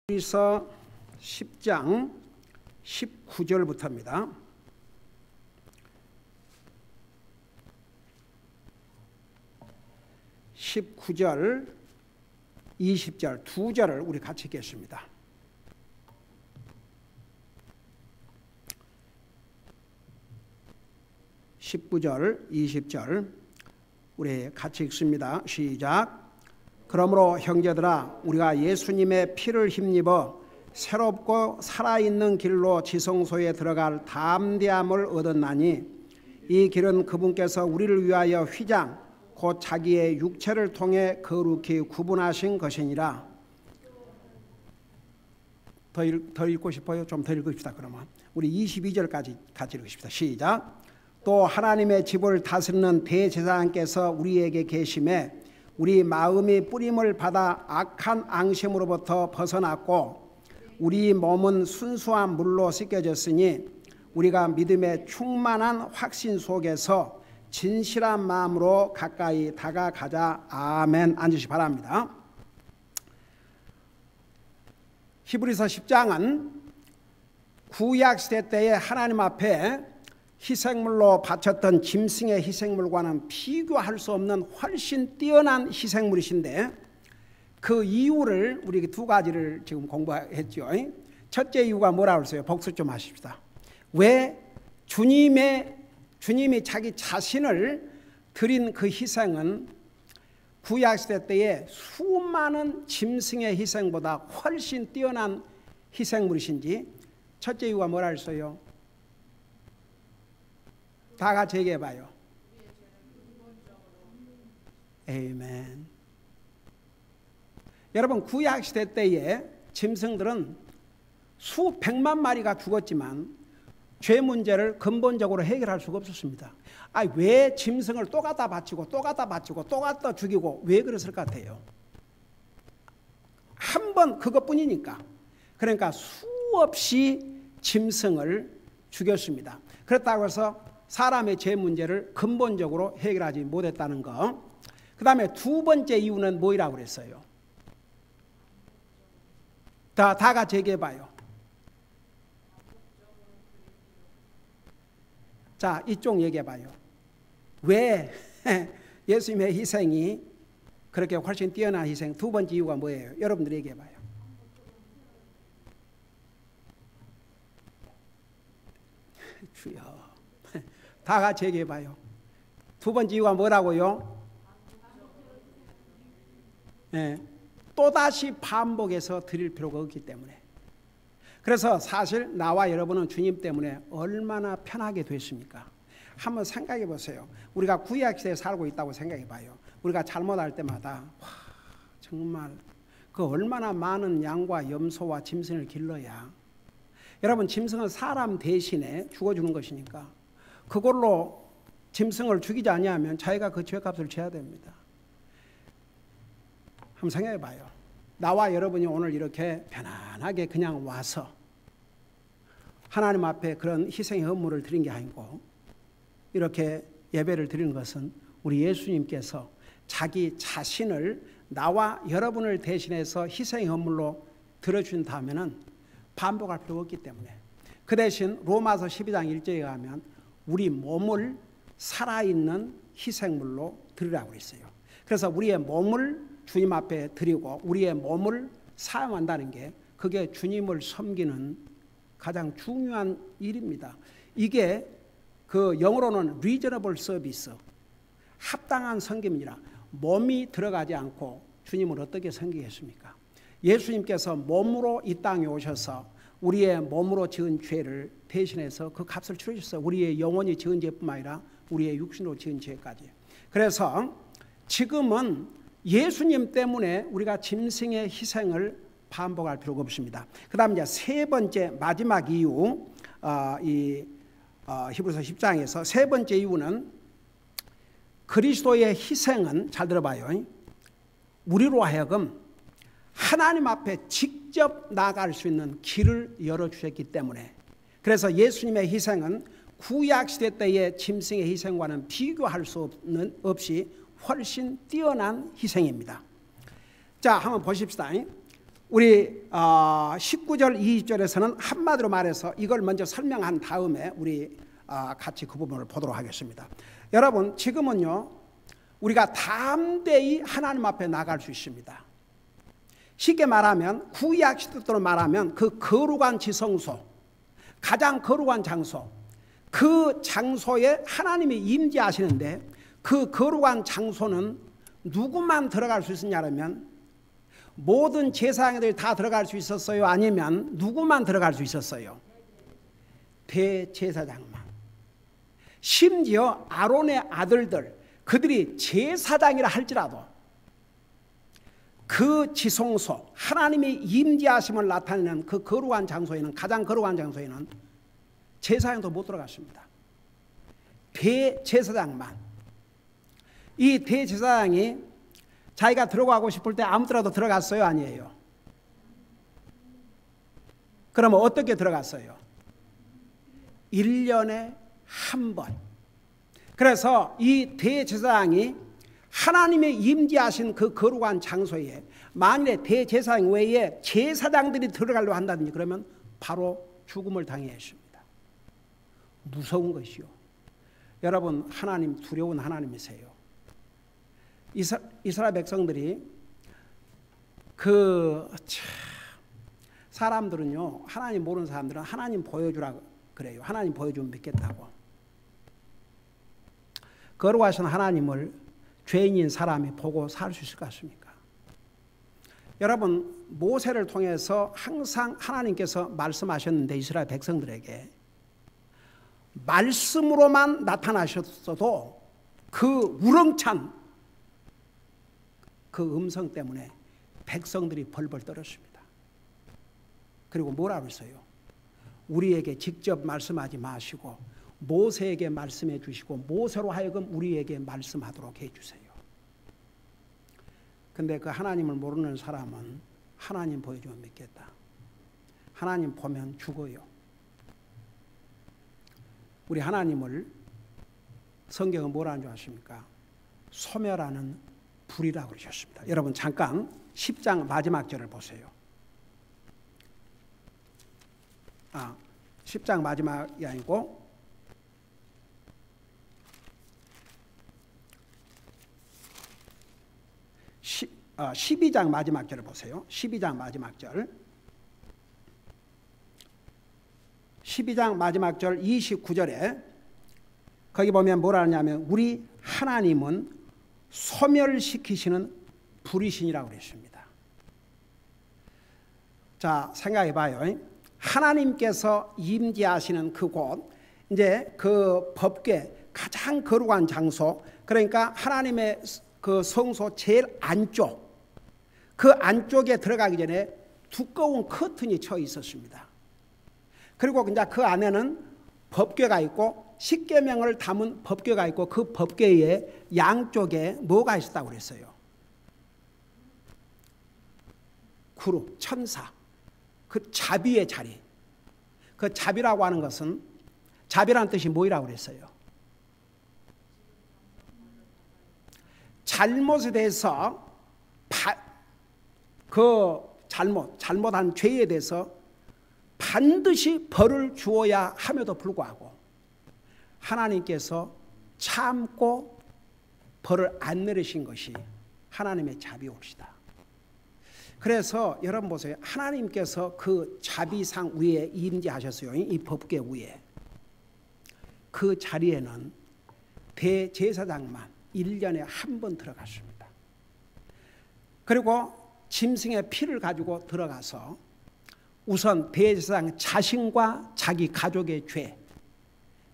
히브리서 10장 19절부터입니다. (19절) (20절) 두 절을 우리 같이 읽겠습니다. (19절) (20절) 우리 같이 읽습니다. 시작. 그러므로 형제들아, 우리가 예수님의 피를 힘입어 새롭고 살아있는 길로 지성소에 들어갈 담대함을 얻었나니, 이 길은 그분께서 우리를 위하여 휘장 곧 자기의 육체를 통해 거룩히 구분하신 것이니라. 더 읽고 싶어요? 좀 더 읽읍시다. 그러면 우리 22절까지 같이 읽읍시다. 시작. 또 하나님의 집을 다스리는 대제사장께서 우리에게 계심에 우리 마음이 뿌림을 받아 악한 앙심으로부터 벗어났고 우리 몸은 순수한 물로 씻겨졌으니 우리가 믿음의 충만한 확신 속에서 진실한 마음으로 가까이 다가가자. 아멘. 앉으시 바랍니다. 히브리서 10장은 구약시대 때에 하나님 앞에 희생물로 바쳤던 짐승의 희생물과는 비교할 수 없는 훨씬 뛰어난 희생물이신데, 그 이유를 우리 두 가지를 지금 공부했죠. 첫째 이유가 뭐라고 했어요? 복습 좀 하십시다. 왜 주님이 자기 자신을 드린 그 희생은 구약시대 때의 수많은 짐승의 희생보다 훨씬 뛰어난 희생물이신지, 첫째 이유가 뭐라 했어요? 다 같이 얘기해봐요. 아멘. 여러분, 구약시대 때의 짐승들은 수백만 마리가 죽었지만 죄 문제를 근본적으로 해결할 수가 없었습니다. 왜 짐승을 또 갖다 바치고 또 갖다 바치고 또 갖다 죽이고 왜 그랬을 것 같아요? 한 번 그것뿐이니까. 그러니까 수없이 짐승을 죽였습니다. 그렇다고 해서 사람의 죄 문제를 근본적으로 해결하지 못했다는 거. 그 다음에 두 번째 이유는 뭐라고 그랬어요? 다 같이 얘기해봐요. 자, 이쪽 얘기해봐요. 왜 예수님의 희생이 그렇게 훨씬 뛰어난 희생? 두 번째 이유가 뭐예요? 여러분들이 얘기해봐요. 주여. 다 같이 얘기해봐요. 두 번째 이유가 뭐라고요? 또다시 반복해서 드릴 필요가 없기 때문에. 그래서 사실 나와 여러분은 주님 때문에 얼마나 편하게 됐습니까? 한번 생각해 보세요. 우리가 구약시대에 살고 있다고 생각해 봐요. 우리가 잘못할 때마다 정말 그 얼마나 많은 양과 염소와 짐승을 길러야. 여러분, 짐승은 사람 대신에 죽어주는 것이니까 그걸로 짐승을 죽이지 아니하면 자기가 그 죄값을 져야 됩니다. 한번 생각해 봐요. 나와 여러분이 오늘 이렇게 편안하게 그냥 와서 하나님 앞에 그런 희생의 헌물을 드린 게 아니고 이렇게 예배를 드리는 것은 우리 예수님께서 자기 자신을 나와 여러분을 대신해서 희생의 헌물로 들어준다면은 반복할 필요가 없기 때문에. 그 대신 로마서 12장 1절에 가면 우리 몸을 살아있는 희생물로 드리라고 했어요. 그래서 우리의 몸을 주님 앞에 드리고 우리의 몸을 사용한다는 게 그게 주님을 섬기는 가장 중요한 일입니다. 이게 그 영어로는 reasonable service, 합당한 섬김이라. 몸이 들어가지 않고 주님을 어떻게 섬기겠습니까? 예수님께서 몸으로 이 땅에 오셔서 우리의 몸으로 지은 죄를 대신해서 그 값을 치르셨어요. 우리의 영혼이 지은 죄뿐만 아니라 우리의 육신으로 지은 죄까지. 그래서 지금은 예수님 때문에 우리가 짐승의 희생을 반복할 필요가 없습니다. 그 다음 이제 세 번째 마지막 이유, 히브리서 10장에서 세 번째 이유는 그리스도의 희생은, 잘 들어봐요, 우리로 하여금 하나님 앞에 직접 나아갈 수 있는 길을 열어주셨기 때문에. 그래서 예수님의 희생은 구약시대 때의 짐승의 희생과는 비교할 수 없이 훨씬 뛰어난 희생입니다. 자, 한번 보십시다. 우리 19절 20절에서는 한마디로 말해서 이걸 먼저 설명한 다음에 우리 같이 그 부분을 보도록 하겠습니다. 여러분, 지금은요 우리가 담대히 하나님 앞에 나갈 수 있습니다. 쉽게 말하면 구약 시대로 말하면 그 거룩한 지성소, 가장 거룩한 장소, 그 장소에 하나님이 임재하시는데 그 거룩한 장소는 누구만 들어갈 수 있었냐면 모든 제사장들이 다 들어갈 수 있었어요? 아니면 누구만 들어갈 수 있었어요? 대제사장만. 심지어 아론의 아들들, 그들이 제사장이라 할지라도 그 지성소, 하나님의 임재하심을 나타내는 그 거룩한 장소에는, 가장 거룩한 장소에는 제사장도 못 들어갔습니다. 대제사장만. 이 대제사장이 자기가 들어가고 싶을 때 아무 때라도 들어갔어요? 아니에요? 그러면 어떻게 들어갔어요? 1년에 한 번. 그래서 이 대제사장이 하나님의 임재하신 그 거룩한 장소에 만일에 대제사장 외에 제사장들이 들어가려고 한다든지 그러면 바로 죽음을 당해야 했습니다. 무서운 것이요. 여러분, 하나님 두려운 하나님이세요. 이스라엘 백성들이 사람들은요, 하나님 모르는 사람들은 하나님 보여주라 그래요. 하나님 보여주면 믿겠다고. 거룩하신 하나님을 죄인인 사람이 보고 살 수 있을 것 같습니까? 여러분, 모세를 통해서 항상 하나님께서 말씀하셨는데 이스라엘 백성들에게 말씀으로만 나타나셨어도 그 우렁찬 그 음성 때문에 백성들이 벌벌 떨었습니다. 그리고 뭐라고 했어요? 우리에게 직접 말씀하지 마시고 모세에게 말씀해 주시고 모세로 하여금 우리에게 말씀하도록 해주세요. 근데 그 하나님을 모르는 사람은 하나님 보여주면 믿겠다. 하나님 보면 죽어요. 우리 하나님을 성경은 뭐라는 줄 아십니까? 소멸하는 불이라고 그러셨습니다. 여러분 잠깐 10장 마지막 절을 보세요. 10장 마지막이 아니고 12장 마지막 절을 보세요. 12장 마지막 절. 12장 마지막 절 29절에 거기 보면 뭐라 하냐면 우리 하나님은 소멸시키시는 불이신이라고 그랬습니다. 자, 생각해 봐요. 하나님께서 임재하시는 그곳, 이제 그 법궤 가장 거룩한 장소, 그러니까 하나님의 그 성소 제일 안쪽, 그 안쪽에 들어가기 전에 두꺼운 커튼이 쳐 있었습니다. 그리고 이제 그 안에는 법궤가 있고 십계명을 담은 법궤가 있고 그 법궤의 양쪽에 뭐가 있었다고 그랬어요? 그룹, 천사, 그 자비의 자리. 그 자비라고 하는 것은, 자비라는 뜻이 뭐라고 그랬어요? 잘못에 대해서 잘못한 죄에 대해서 반드시 벌을 주어야 함에도 불구하고 하나님께서 참고 벌을 안 내리신 것이 하나님의 자비옵시다. 그래서 여러분 보세요. 하나님께서 그 자비상 위에 임재하셨어요. 이 법궤 위에. 그 자리에는 대제사장만 1년에 한 번 들어갔습니다. 그리고 짐승의 피를 가지고 들어가서 우선 대제사장 자신과 자기 가족의 죄,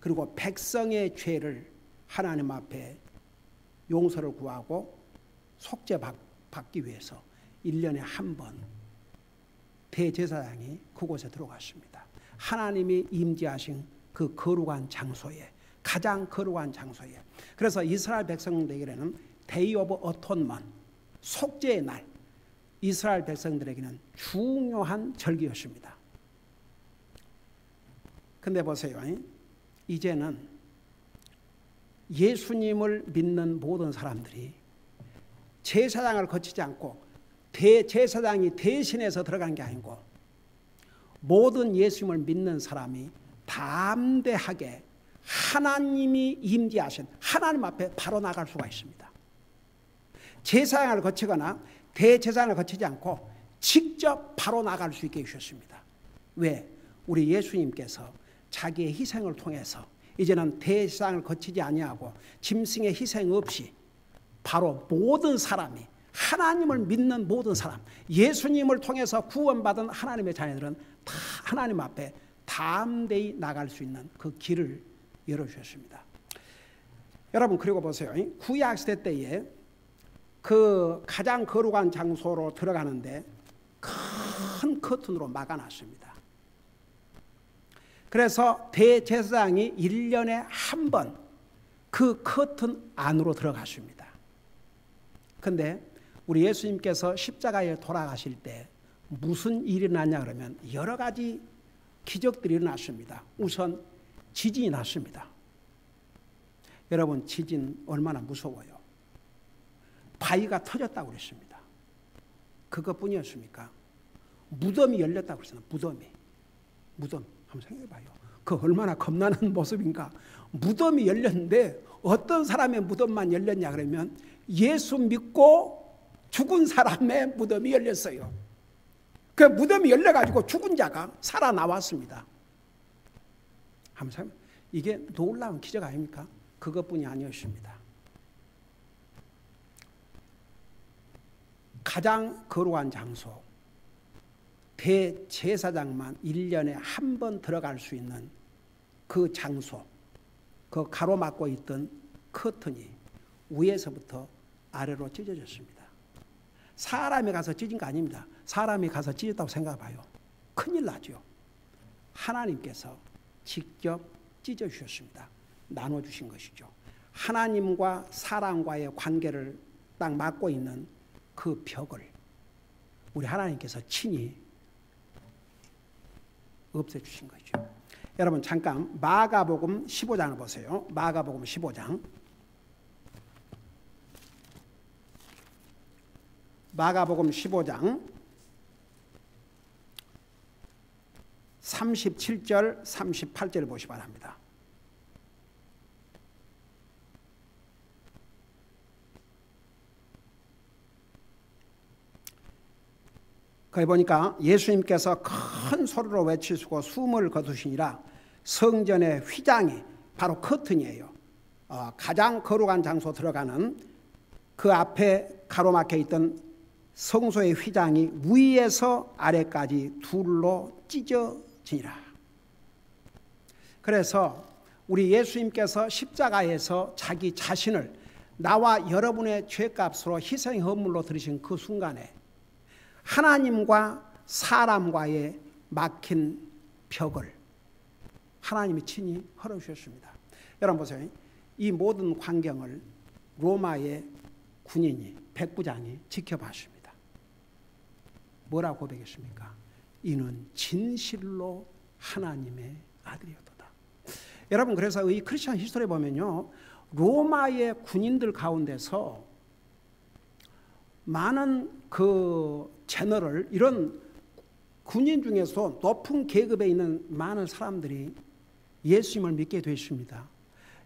그리고 백성의 죄를 하나님 앞에 용서를 구하고 속죄받기 위해서 1년에 한 번 대제사장이 그곳에 들어갔습니다. 하나님이 임재하신 그 거룩한 장소에, 가장 거룩한 장소에. 그래서 이스라엘 백성들에게는 데이 오브 어톤먼트, 속죄의 날, 이스라엘 백성들에게는 중요한 절기였습니다. 근데 보세요. 이제는 예수님을 믿는 모든 사람들이 제사장을 거치지 않고 대제사장이 대신해서 들어간 게 아니고 모든 예수님을 믿는 사람이 담대하게 하나님이 임재하신 하나님 앞에 바로 나갈 수가 있습니다. 제사장을 거치거나 대제사장을 거치지 않고 직접 바로 나갈 수 있게 해주셨습니다. 왜? 우리 예수님께서 자기의 희생을 통해서 이제는 대제사장을 거치지 아니하고 짐승의 희생 없이 바로 모든 사람이 하나님을 믿는 모든 사람, 예수님을 통해서 구원받은 하나님의 자녀들은 다 하나님 앞에 담대히 나갈 수 있는 그 길을 열어주셨습니다. 여러분 그리고 보세요. 구약시대 때에 그 가장 거룩한 장소로 들어가는데 큰 커튼으로 막아놨습니다. 그래서 대제사장이 1년에 한 번 그 커튼 안으로 들어갔습니다. 그런데 우리 예수님께서 십자가에 돌아가실 때 무슨 일이 났냐 그러면 여러 가지 기적들이 일어났습니다. 우선 지진이 났습니다. 여러분 지진 얼마나 무서워요. 바위가 터졌다고 그랬습니다. 그것뿐이었습니까? 무덤이 열렸다고 그랬잖아요. 무덤 한번 생각해봐요. 그 얼마나 겁나는 모습인가. 무덤이 열렸는데 어떤 사람의 무덤만 열렸냐 그러면 예수 믿고 죽은 사람의 무덤이 열렸어요. 그 무덤이 열려가지고 죽은 자가 살아나왔습니다. 한번 생각해봐요. 이게 놀라운 기적 아닙니까? 그것뿐이 아니었습니다. 가장 거룩한 장소, 대제사장만 1년에 한 번 들어갈 수 있는 그 장소, 그 가로막고 있던 커튼이 위에서부터 아래로 찢어졌습니다. 사람이 가서 찢은 거 아닙니다. 사람이 가서 찢었다고 생각해봐요. 큰일 나죠. 하나님께서 직접 찢어주셨습니다. 나눠주신 것이죠. 하나님과 사람과의 관계를 딱 막고 있는 그 벽을 우리 하나님께서 친히 없애주신 거죠. 여러분 잠깐 마가복음 15장을 보세요. 마가복음 15장. 마가복음 15장 37절 38절을 보시기 바랍니다. 거기 보니까 예수님께서 큰 소리로 외치시고 숨을 거두시니라 성전의 휘장이 바로 커튼이에요. 가장 거룩한 장소 들어가는 그 앞에 가로막혀 있던 성소의 휘장이 위에서 아래까지 둘로 찢어지니라. 그래서 우리 예수님께서 십자가에서 자기 자신을 나와 여러분의 죄값으로 희생 헌물로 드리신 그 순간에 하나님과 사람과의 막힌 벽을 하나님이 친히 헐어주셨습니다. 여러분 보세요. 이 모든 광경을 로마의 군인이 백부장이 지켜봤습니다. 뭐라고 고백했습니까? 이는 진실로 하나님의 아들이었도다. 여러분 그래서 이 크리스천 히스토리에 보면요, 로마의 군인들 가운데서 많은 그 제너럴 이런 군인 중에서 높은 계급에 있는 많은 사람들이 예수님을 믿게 됐습니다.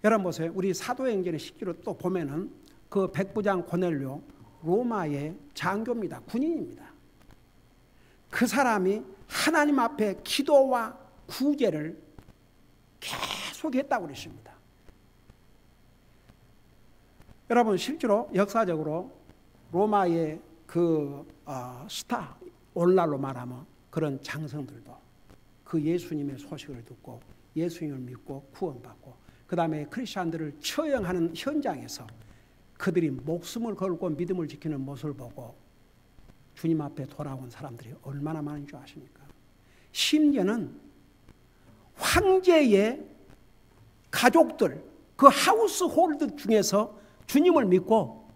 여러분 보세요. 우리 사도행전의 시기로 또 보면은 그 백부장 고넬료 로마의 장교입니다. 군인입니다. 그 사람이 하나님 앞에 기도와 구제를 계속 했다고 그랬습니다. 여러분 실제로 역사적으로 로마의 그 스타, 오늘날로 말하면 그런 장성들도 그 예수님의 소식을 듣고 예수님을 믿고 구원받고 그 다음에 크리스찬들을 처형하는 현장에서 그들이 목숨을 걸고 믿음을 지키는 모습을 보고 주님 앞에 돌아온 사람들이 얼마나 많은 줄 아십니까? 심지어는 황제의 가족들, 그 하우스홀드 중에서 주님을 믿고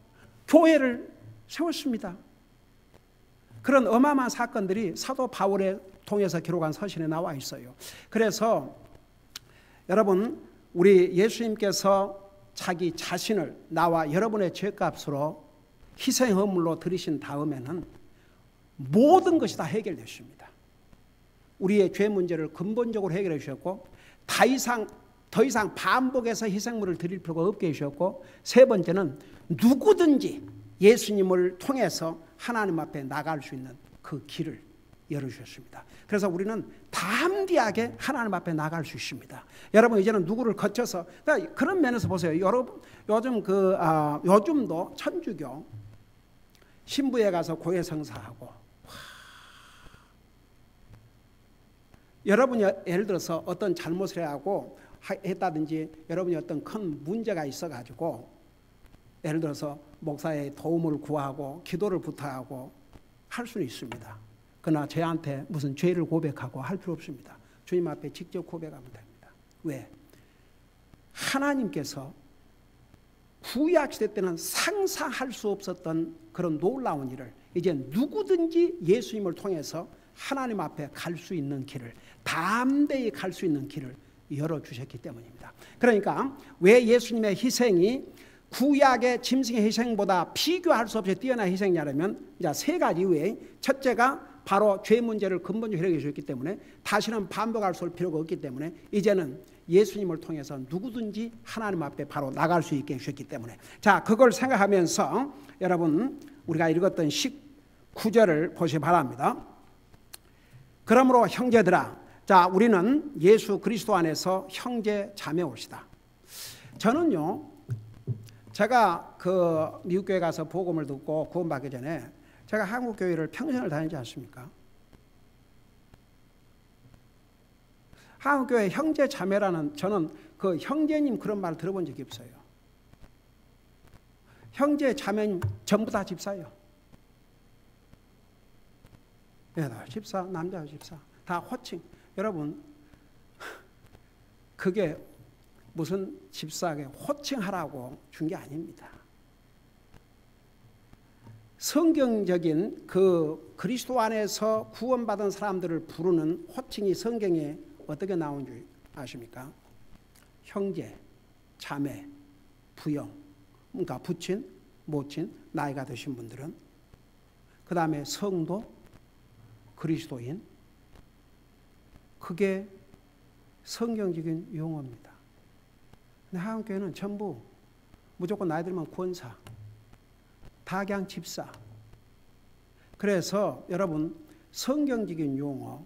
교회를 세웠습니다. 그런 어마어마한 사건들이 사도 바울을 통해서 기록한 서신에 나와 있어요. 그래서 여러분 우리 예수님께서 자기 자신을 나와 여러분의 죄값으로 희생헌물로 드리신 다음에는 모든 것이 다 해결됐습니다. 우리의 죄 문제를 근본적으로 해결해 주셨고, 더 이상 반복해서 희생물을 드릴 필요가 없게 해주셨고, 세 번째는 누구든지 예수님을 통해서 하나님 앞에 나갈 수 있는 그 길을 열어주셨습니다. 그래서 우리는 담대하게 하나님 앞에 나갈 수 있습니다. 여러분, 이제는 누구를 거쳐서, 그러니까 그런 면에서 보세요. 여러분, 요즘도 천주교 신부에 가서 고해성사하고, 여러분이 예를 들어서 어떤 잘못을 하고 했다든지, 여러분이 어떤 큰 문제가 있어가지고 예를 들어서 목사의 도움을 구하고 기도를 부탁하고 할 수는 있습니다. 그러나 저한테 무슨 죄를 고백하고 할 필요 없습니다. 주님 앞에 직접 고백하면 됩니다. 왜? 하나님께서 구약시대 때는 상상할 수 없었던 그런 놀라운 일을 이제 누구든지 예수님을 통해서 하나님 앞에 갈 수 있는 길을, 담대히 갈 수 있는 길을 열어주셨기 때문입니다. 그러니까 왜 예수님의 희생이 구약의 짐승의 희생보다 비교할 수 없이 뛰어난 희생이냐면, 이제 세 가지 이유에, 첫째가 바로 죄 문제를 근본적으로 해결해 주셨기 때문에 다시는 반복할 수 없을 필요가 없기 때문에 이제는 예수님을 통해서 누구든지 하나님 앞에 바로 나갈 수 있게 해주셨기 때문에, 자, 그걸 생각하면서 여러분, 우리가 읽었던 19절을 보시기 바랍니다. 그러므로 형제들아, 자, 우리는 예수 그리스도 안에서 형제 자매올시다. 저는요, 제가 그 미국 교회 가서 복음을 듣고 구원받기 전에 제가 한국 교회를 평생을 다니지 않습니까? 한국 교회 형제 자매라는, 저는 그 형제님 그런 말 들어본 적이 없어요. 형제 자매님 전부 다 집사예요. 여자 집사, 남자 집사, 다 호칭. 여러분, 그게 무슨 집사에게 호칭하라고 준 게 아닙니다. 성경적인 그 그리스도 안에서 구원받은 사람들을 부르는 호칭이 성경에 어떻게 나온 줄 아십니까? 형제, 자매, 부형, 그러니까 부친, 모친, 나이가 드신 분들은, 그 다음에 성도, 그리스도인, 그게 성경적인 용어입니다. 근데 한국교회는 전부 무조건 나이 들면 권사, 다 그냥 집사. 그래서 여러분, 성경적인 용어,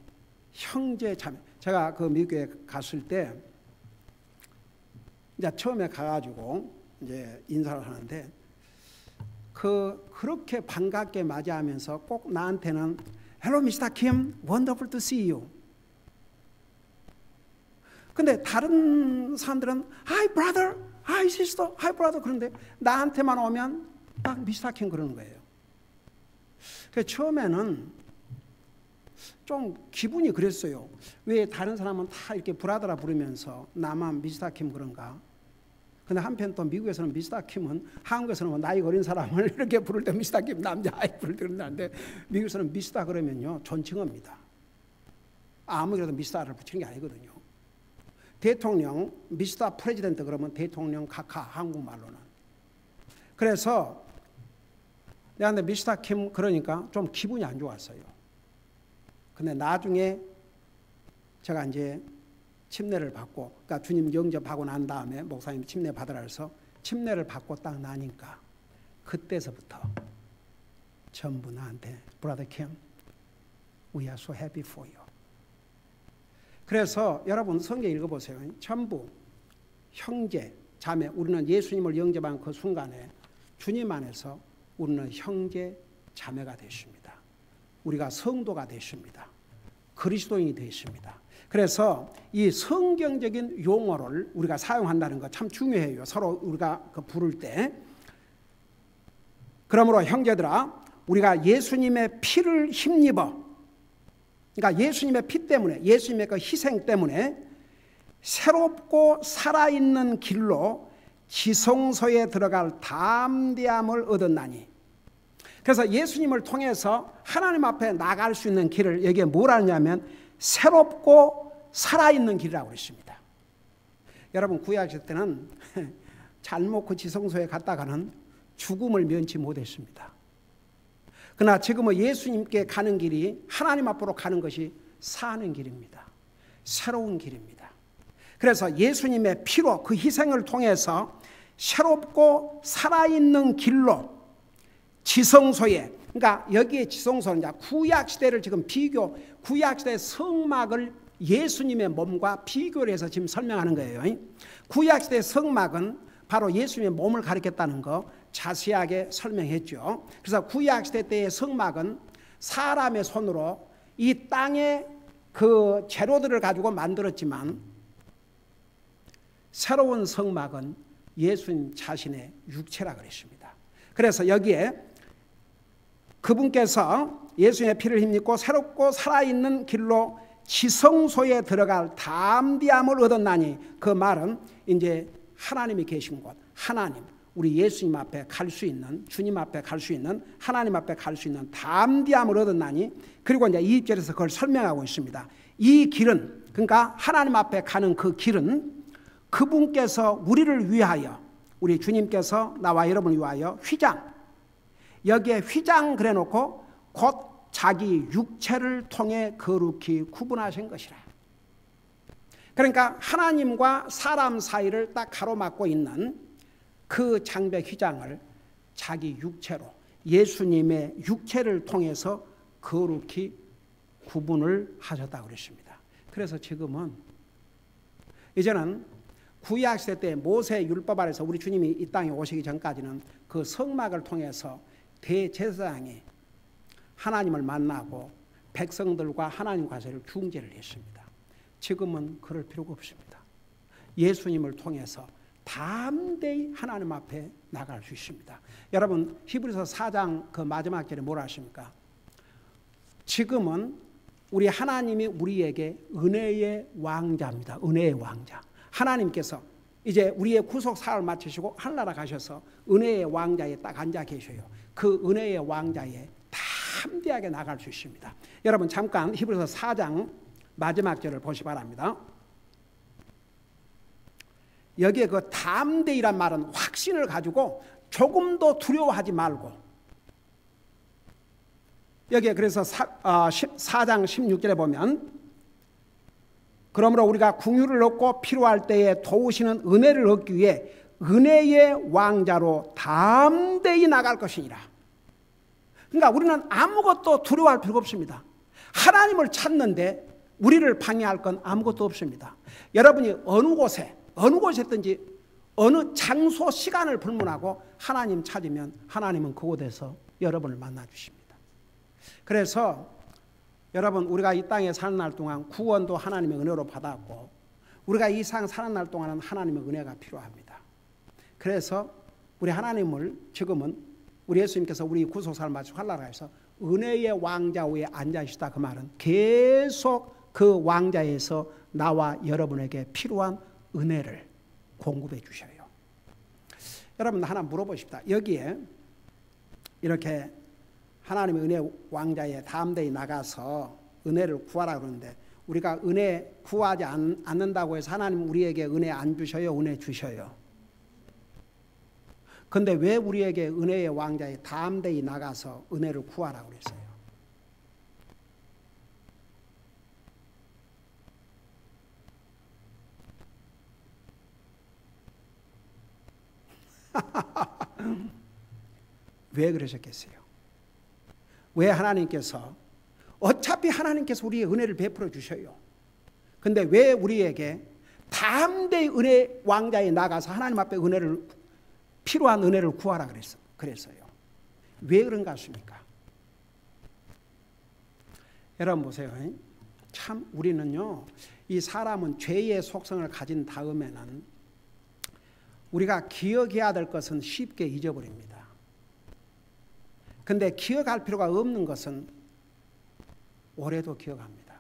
형제, 자매. 제가 그 미국에 갔을 때 이제 처음에 가가지고 이제 인사를 하는데, 그렇게 반갑게 맞이하면서 꼭 나한테는 Hello, Mr. Kim, wonderful to see you. 근데 다른 사람들은 Hi, brother, Hi, sister, Hi, brother. 그런데 나한테만 오면 딱 Mr. Kim 그러는 거예요. 그래서 처음에는 좀 기분이 그랬어요. 왜 다른 사람은 다 이렇게 브라더라 부르면서 나만 Mr. Kim 그런가? 근데 한편 또 미국에서는 Mr. Kim은, 한국에서는 나이 어린 사람을 이렇게 부를 때 Mr. Kim, 남자아이 부를 때 그런다는데, 미국에서는 Mr. 그러면요 존칭어입니다. 아무 그래도 Mr를 붙이는 게 아니거든요. 대통령 Mr. 프레지던트 그러면 대통령 각하, 한국말로는. 그래서 내가 Mr. Kim 그러니까 좀 기분이 안 좋았어요. 근데 나중에 제가 이제 침례를 받고, 그러니까 주님 영접하고 난 다음에 목사님 침례 받으라 해서 침례를 받고 딱 나니까 그때서부터 전부 나한테 Brother Kim, we are so happy for you. 그래서 여러분 성경 읽어보세요. 전부 형제, 자매, 우리는 예수님을 영접한 그 순간에 주님 안에서 우리는 형제, 자매가 되십니다. 우리가 성도가 되십니다. 그리스도인이 되십니다. 그래서 이 성경적인 용어를 우리가 사용한다는 거 참 중요해요. 서로 우리가 부를 때. 그러므로 형제들아, 우리가 예수님의 피를 힘입어, 그러니까 예수님의 피 때문에, 예수님의 그 희생 때문에 새롭고 살아있는 길로 지성소에 들어갈 담대함을 얻었나니. 그래서 예수님을 통해서 하나님 앞에 나갈 수 있는 길을 여기에 뭐라 하냐면 새롭고 살아있는 길이라고 그랬습니다. 여러분, 구약시대 때는 잘못 그 지성소에 갔다가는 죽음을 면치 못했습니다. 그러나 지금은 예수님께 가는 길이 하나님 앞으로 가는 것이 사는 길입니다. 새로운 길입니다. 그래서 예수님의 피로 그 희생을 통해서 새롭고 살아있는 길로 지성소에, 그러니까 여기에 지성소는 이제 구약시대를 지금 구약시대의 성막을 예수님의 몸과 비교를 해서 지금 설명하는 거예요. 구약시대의 성막은 바로 예수님의 몸을 가리켰다는 거 자세하게 설명했죠. 그래서 구약시대 때의 성막은 사람의 손으로 이 땅의 그 재료들을 가지고 만들었지만, 새로운 성막은 예수님 자신의 육체라 그랬습니다. 그래서 여기에 그분께서 예수님의 피를 힘입고 새롭고 살아있는 길로 지성소에 들어갈 담대함을 얻었나니, 그 말은 이제 하나님이 계신 곳, 하나님, 우리 예수님 앞에 갈 수 있는, 주님 앞에 갈 수 있는, 하나님 앞에 갈 수 있는 담대함을 얻었나니, 그리고 이제 2절에서 그걸 설명하고 있습니다. 이 길은, 그러니까 하나님 앞에 가는 그 길은 그분께서 우리를 위하여, 우리 주님께서 나와 여러분을 위하여 휘장, 여기에 휘장 그래놓고 곧 자기 육체를 통해 거룩히 구분하신 것이라. 그러니까 하나님과 사람 사이를 딱 가로막고 있는 그 장벽 휘장을 자기 육체로, 예수님의 육체를 통해서 거룩히 구분을 하셨다고 그랬습니다. 그래서 지금은 이제는 구약시대 때 모세 율법 아래서 우리 주님이 이 땅에 오시기 전까지는 그 성막을 통해서 대제사장이 하나님을 만나고 백성들과 하나님과의 중재를 했습니다. 지금은 그럴 필요가 없습니다. 예수님을 통해서 담대히 하나님 앞에 나갈 수 있습니다. 여러분, 히브리서 4장 그 마지막 절에 뭐라 하십니까? 지금은 우리 하나님이 우리에게 은혜의 왕자입니다. 은혜의 왕자. 하나님께서 이제 우리의 구속 사역을 마치시고 하늘나라 가셔서 은혜의 왕자에 딱 앉아 계셔요. 그 은혜의 왕자에 담대하게 나갈 수 있습니다. 여러분 잠깐 히브리서 4장 마지막 절을 보시 바랍니다. 여기에 그 담대이란 말은 확신을 가지고 조금도 두려워하지 말고, 여기에 그래서 4장 16절에 보면, 그러므로 우리가 긍휼을 얻고 필요할 때에 도우시는 은혜를 얻기 위해 은혜의 왕자로 담대히 나갈 것이니라. 그러니까 우리는 아무것도 두려워할 필요가 없습니다. 하나님을 찾는데 우리를 방해할 건 아무것도 없습니다. 여러분이 어느 곳에 있든지 어느 장소 시간을 불문하고 하나님 찾으면 하나님은 그곳에서 여러분을 만나 주십니다. 그래서 여러분, 우리가 이 땅에 사는 날 동안 구원도 하나님의 은혜로 받았고, 우리가 이 세상 사는 날 동안은 하나님의 은혜가 필요합니다. 그래서 우리 하나님을 지금은 우리 예수님께서 우리 구속사를 마치고 하늘나라에서 은혜의 왕자 위에 앉아계시다, 그 말은 계속 그 왕자에서 나와 여러분에게 필요한 은혜를 공급해 주셔요. 여러분 하나 물어보십시다. 여기에 이렇게 하나님의 은혜 왕자에 담대히 나가서 은혜를 구하라 그러는데, 우리가 은혜 구하지 않는다고 해서 하나님 우리에게 은혜 안 주셔요? 은혜 주셔요. 그런데 왜 우리에게 은혜의 왕자에 담대히 나가서 은혜를 구하라 그랬어요? 왜 그러셨겠어요? 왜 하나님께서, 어차피 하나님께서 우리의 은혜를 베풀어 주셔요. 근데 왜 우리에게 담대히 은혜 왕자에 나가서 하나님 앞에 필요한 은혜를 구하라 그랬어요? 왜 그런 것 같습니까? 여러분 보세요. 참 우리는요, 이 사람은 죄의 속성을 가진 다음에는 우리가 기억해야 될 것은 쉽게 잊어버립니다. 근데 기억할 필요가 없는 것은 오래도 기억합니다.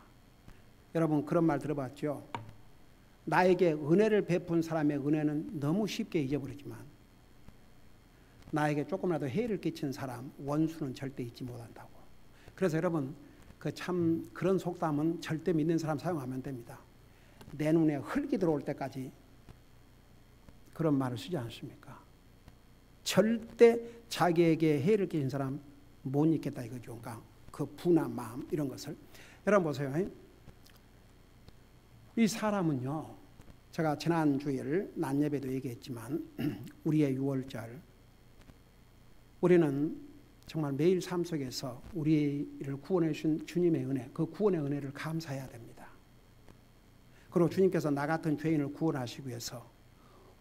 여러분 그런 말 들어봤죠? 나에게 은혜를 베푼 사람의 은혜는 너무 쉽게 잊어버리지만 나에게 조금이라도 해를 끼친 사람, 원수는 절대 잊지 못한다고. 그래서 여러분 그런 속담은 절대 믿는 사람 사용하면 안 됩니다. 내 눈에 흙이 들어올 때까지 그런 말을 쓰지 않습니까? 절대 자기에게 해를 끼친 사람 못 잊겠다 이거죠. 그러니까 그 분한 마음 이런 것을. 여러분 보세요. 이 사람은요, 제가 지난 주일 낮 예배도 얘기했지만 우리의 유월절, 우리는 정말 매일 삶 속에서 우리를 구원해 주신 주님의 은혜, 그 구원의 은혜를 감사해야 됩니다. 그리고 주님께서 나 같은 죄인을 구원하시기 위해서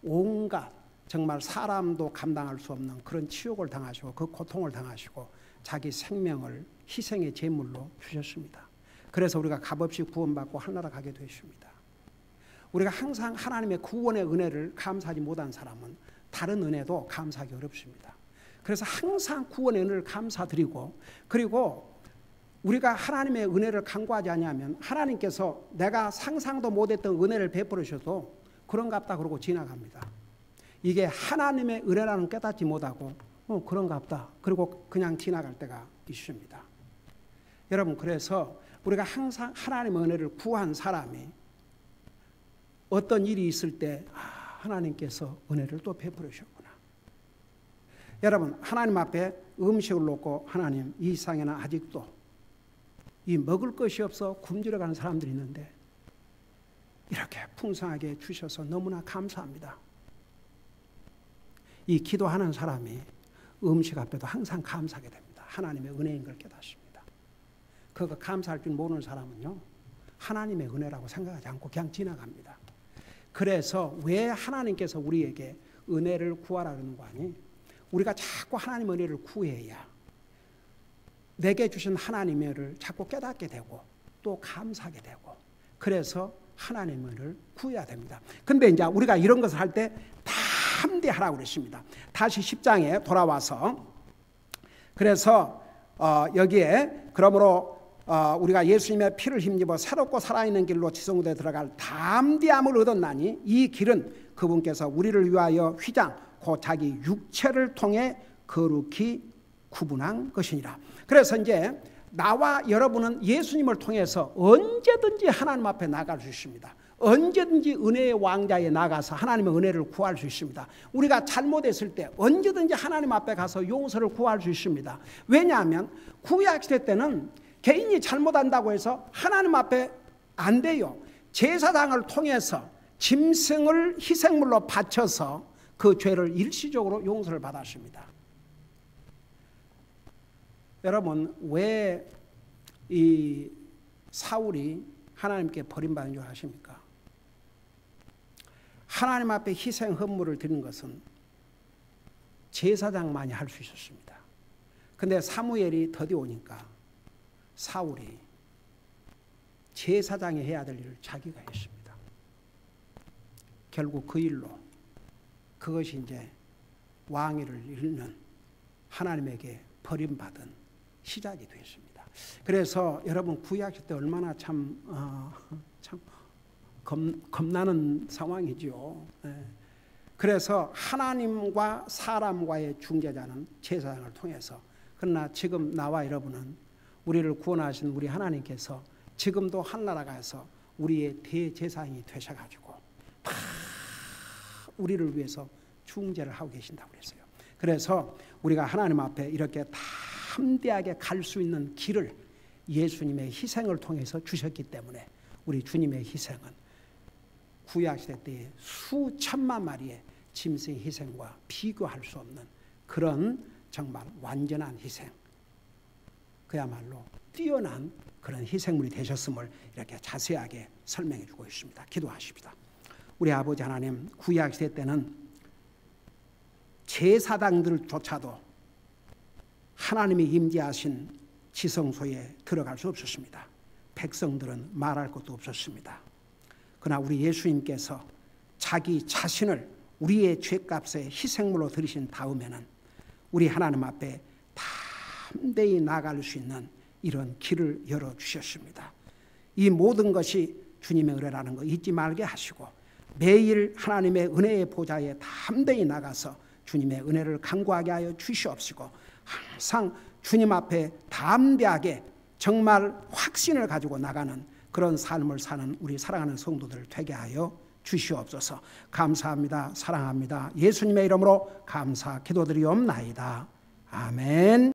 온갖 정말 사람도 감당할 수 없는 그런 치욕을 당하시고 그 고통을 당하시고 자기 생명을 희생의 제물로 주셨습니다. 그래서 우리가 값없이 구원받고 하늘나라 가게 되십니다. 우리가 항상 하나님의 구원의 은혜를 감사하지 못한 사람은 다른 은혜도 감사하기 어렵습니다. 그래서 항상 구원의 은혜를 감사드리고, 그리고 우리가 하나님의 은혜를 간구하지 않으면 하나님께서 내가 상상도 못했던 은혜를 베풀으셔도 그런갑다 그러고 지나갑니다. 이게 하나님의 은혜라는 깨닫지 못하고 그런갑다 그리고 그냥 지나갈 때가 있습니다. 여러분, 그래서 우리가 항상 하나님의 은혜를 구한 사람이 어떤 일이 있을 때 하나님께서 은혜를 또 베풀으셨구나. 여러분, 하나님 앞에 음식을 놓고 하나님, 이 세상에는 아직도 이 먹을 것이 없어 굶주려가는 사람들이 있는데 이렇게 풍성하게 주셔서 너무나 감사합니다. 이 기도하는 사람이 음식 앞에도 항상 감사하게 됩니다. 하나님의 은혜인 걸 깨닫습니다. 그거 감사할 줄 모르는 사람은요, 하나님의 은혜라고 생각하지 않고 그냥 지나갑니다. 그래서 왜 하나님께서 우리에게 은혜를 구하라는 거 아니? 우리가 자꾸 하나님의 은혜를 구해야 내게 주신 하나님의 은혜를 자꾸 깨닫게 되고 또 감사하게 되고, 그래서 하나님의 은혜를 구해야 됩니다. 근데 이제 우리가 이런 것을 할 때 담대하라고 그랬습니다. 다시 10장에 돌아와서, 그래서 여기에 그러므로 우리가 예수님의 피를 힘입어 새롭고 살아있는 길로 지성소에 들어갈 담대함을 얻었나니 이 길은 그분께서 우리를 위하여 휘장 곧 자기 육체를 통해 거룩히 구분한 것이니라. 그래서 이제 나와 여러분은 예수님을 통해서 언제든지 하나님 앞에 나갈 수 있습니다. 언제든지 은혜의 왕자에 나가서 하나님의 은혜를 구할 수 있습니다. 우리가 잘못했을 때 언제든지 하나님 앞에 가서 용서를 구할 수 있습니다. 왜냐하면 구약시대 때는 개인이 잘못한다고 해서 하나님 앞에 안 돼요. 제사장을 통해서 짐승을 희생물로 바쳐서 그 죄를 일시적으로 용서를 받았습니다. 여러분, 왜 이 사울이 하나님께 버림받은 줄 아십니까? 하나님 앞에 희생 헌물을 드리는 것은 제사장만이 할 수 있었습니다. 근데 사무엘이 더디오니까 사울이 제사장이 해야 될 일을 자기가 했습니다. 결국 그 일로 그것이 이제 왕위를 잃는, 하나님에게 버림받은 시작이 되었습니다. 그래서 여러분, 구약시대 때 얼마나 참 겁나는 상황이죠. 그래서 하나님과 사람과의 중재자는 제사장을 통해서, 그러나 지금 나와 여러분은 우리를 구원하신 우리 하나님께서 지금도 하늘나라가서 우리의 대제사장이 되셔가지고 다 우리를 위해서 중재를 하고 계신다고 그랬어요. 그래서 우리가 하나님 앞에 이렇게 담대하게 갈 수 있는 길을 예수님의 희생을 통해서 주셨기 때문에 우리 주님의 희생은 구약시대 때의 수천만 마리의 짐승의 희생과 비교할 수 없는 그런 정말 완전한 희생, 그야말로 뛰어난 그런 희생물이 되셨음을 이렇게 자세하게 설명해 주고 있습니다. 기도하십시다. 우리 아버지 하나님, 구약시대 때는 제사장들조차도 하나님이 임재하신 지성소에 들어갈 수 없었습니다. 백성들은 말할 것도 없었습니다. 그러나 우리 예수님께서 자기 자신을 우리의 죄값의 희생물로 드리신 다음에는 우리 하나님 앞에 담대히 나갈 수 있는 이런 길을 열어주셨습니다. 이 모든 것이 주님의 은혜라는 거 잊지 말게 하시고 매일 하나님의 은혜의 보좌에 담대히 나가서 주님의 은혜를 간구하게 하여 주시옵시고 항상 주님 앞에 담대하게 정말 확신을 가지고 나가는 그런 삶을 사는 우리 사랑하는 성도들 되게 하여 주시옵소서. 감사합니다. 사랑합니다. 예수님의 이름으로 감사 기도드리옵나이다. 아멘.